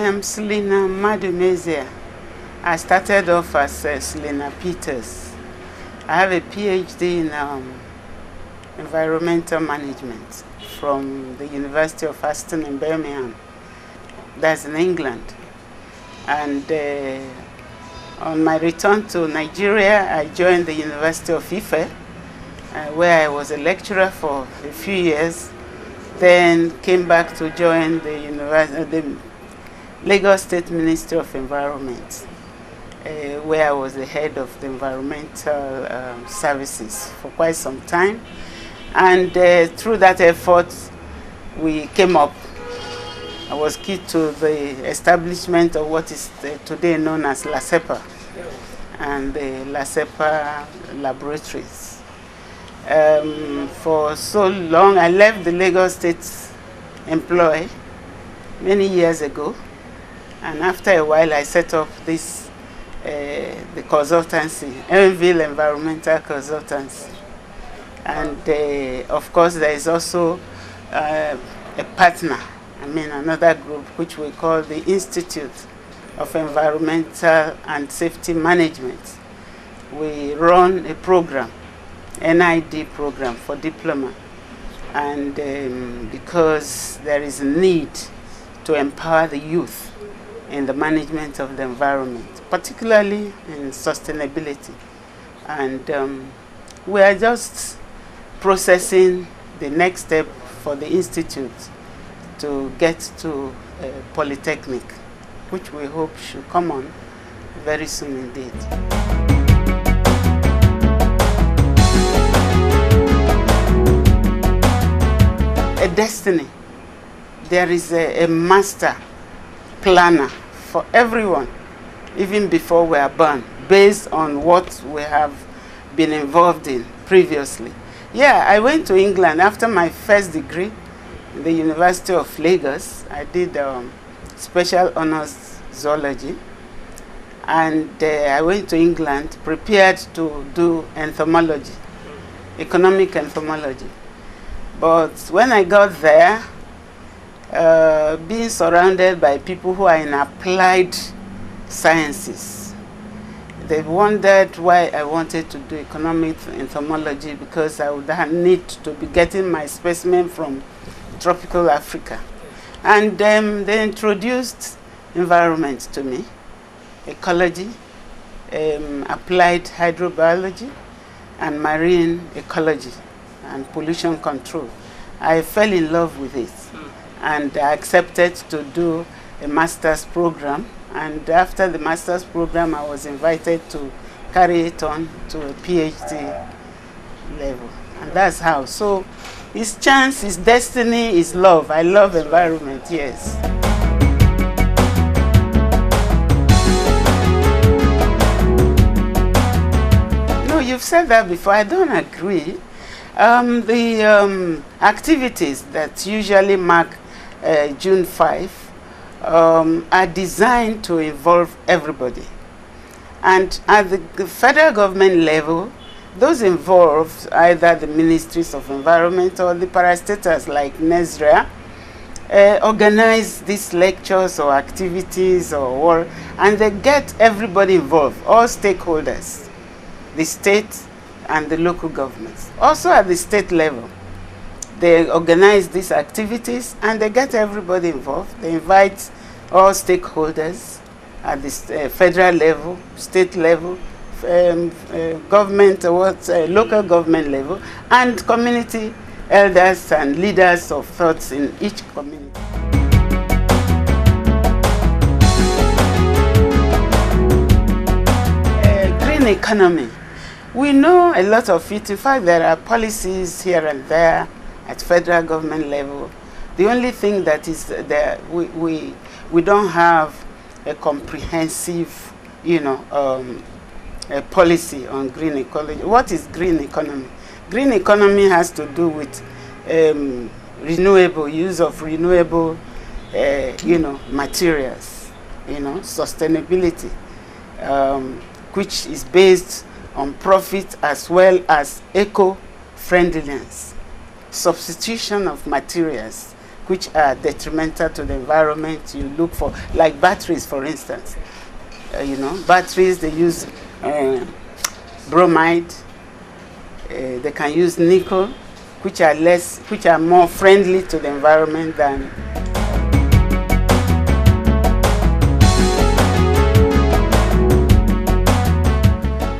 am Selina Madumezia. I started off as Selina Peters. I have a PhD in environmental management from the University of Aston in Birmingham. That's in England. And on my return to Nigeria, I joined the University of Ife, where I was a lecturer for a few years. Then came back to join the Lagos State Ministry of Environment, where I was the head of the environmental services for quite some time. And through that effort, we came up. I was key to the establishment of what is today known as LACEPA and the LACEPA laboratories. For so long, I left the Lagos State employ many years ago, and after a while I set up this the consultancy, Enville Environmental Consultancy. And of course there is also a partner, another group which we call the Institute of Environmental and Safety Management. We run a program, NID program for diploma, and because there is a need to empower the youth in the management of the environment, particularly in sustainability. And we are just processing the next step for the institute to get to Polytechnic, which we hope should come on very soon indeed. A destiny. There is a master planner for everyone, even before we are born, based on what we have been involved in previously. Yeah, I went to England after my first degree in the University of Lagos. I did special honors zoology, and I went to England prepared to do entomology, economic entomology. But when I got there, being surrounded by people who are in applied sciences, they wondered why I wanted to do economic entomology, because I would need to be getting my specimen from tropical Africa. And they introduced environment to me, ecology, applied hydrobiology, and marine ecology and pollution control. I fell in love with it, and I accepted to do a master's program. And after the master's program, I was invited to carry it on to a PhD level. And that's how. So his chance, his destiny is love. I love environment, yes. No, you've said that before. I don't agree. The activities that usually mark June 5 are designed to involve everybody. And at the federal government level, those involved, either the ministries of environment or the parastatals like NESRA, organize these lectures or activities and they get everybody involved, all stakeholders, the state and the local governments. Also at the state level, they organize these activities and they get everybody involved. They invite all stakeholders at the federal level, state level, government, local government level, and community elders and leaders of thoughts in each community. Green economy. We know a lot of it. In fact, there are policies here and there at federal government level. The only thing that is there, we don't have a comprehensive, a policy on green ecology. What is green economy? Green economy has to do with renewable use of renewable, materials, sustainability, which is based on profit as well as eco-friendliness, substitution of materials which are detrimental to the environment. You look for, like batteries, for instance. Batteries, they use bromide. They can use nickel, which are more friendly to the environment than.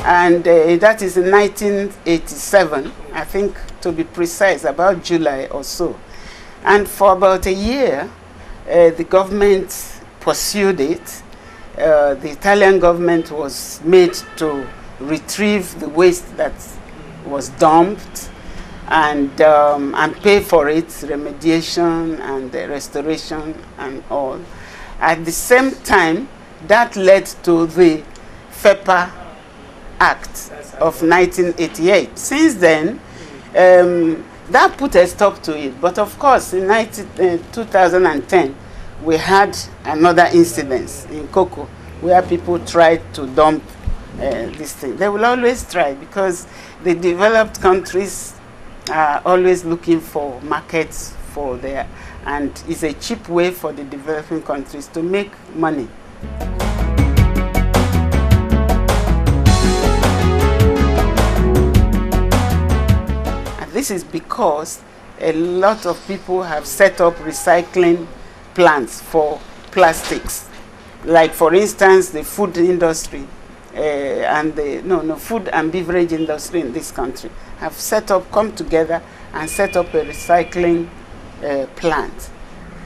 And that is in 1987, I think, to be precise, about July or so. And for about a year, the government pursued it. The Italian government was made to retrieve the waste that was dumped and pay for its remediation and restoration and all. At the same time, that led to the FEPA Act of 1988. Since then, that put a stop to it. But of course, in 2010, we had another incident in Cocoa where people tried to dump this thing. They will always try, because the developed countries are always looking for markets for their, and it's a cheap way for the developing countries to make money. This is because a lot of people have set up recycling plants for plastics. Like, for instance, the food industry and the food and beverage industry in this country have come together and set up a recycling plant.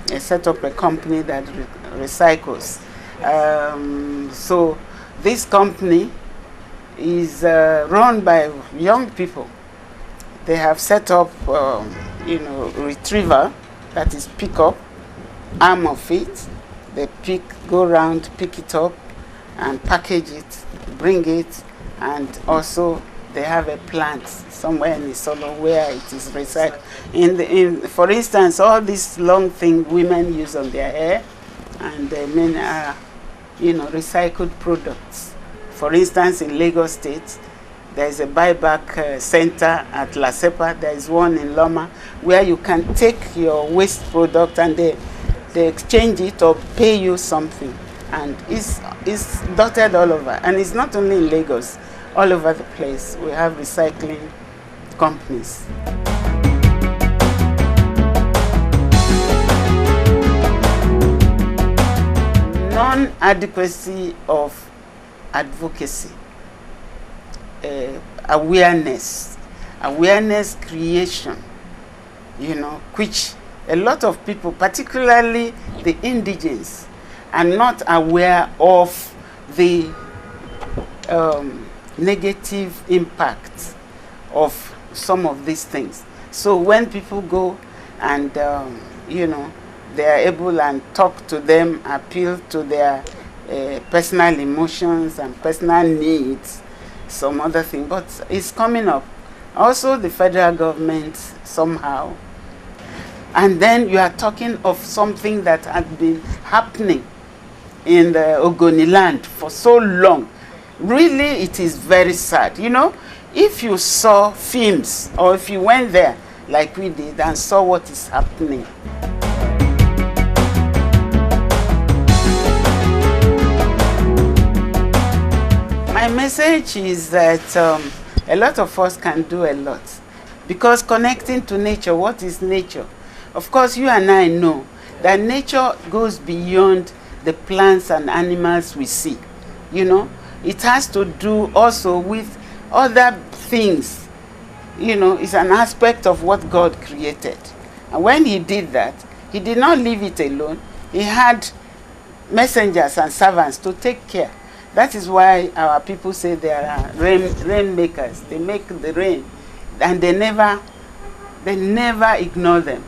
They set up a company that recycles. So this company is run by young people. They have set up, retriever, that is pick up, arm of it. They go around, pick it up, and package it, bring it, and also they have a plant somewhere in Isolo where it is recycled. For instance, all these long things women use on their hair, and men are, recycled products. For instance, in Lagos State, there is a buyback center at Lasepa. There is one in Loma where you can take your waste product and they exchange it or pay you something. And it's dotted all over. And it's not only in Lagos, all over the place. We have recycling companies. Non-adequacy of advocacy. Awareness creation, which a lot of people, particularly the indigenous, are not aware of the negative impact of some of these things. So when people go and, they are able and talk to them, appeal to their personal emotions and personal needs, some other thing, but it's coming up. Also, the federal government somehow. And then you are talking of something that had been happening in the Ogoni land for so long. Really, it is very sad. If you saw films or if you went there like we did and saw what is happening. My message is that a lot of us can do a lot, because connecting to nature, what is nature? Of course, you and I know that nature goes beyond the plants and animals we see. It has to do also with other things. It's an aspect of what God created. And when he did that, he did not leave it alone. He had messengers and servants to take care. That is why our people say they are rainmakers. They make the rain, and they never ignore them.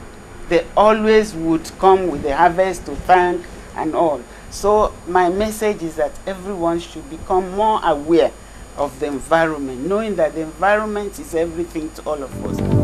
They always would come with the harvest to thank and all. So my message is that everyone should become more aware of the environment, knowing that the environment is everything to all of us.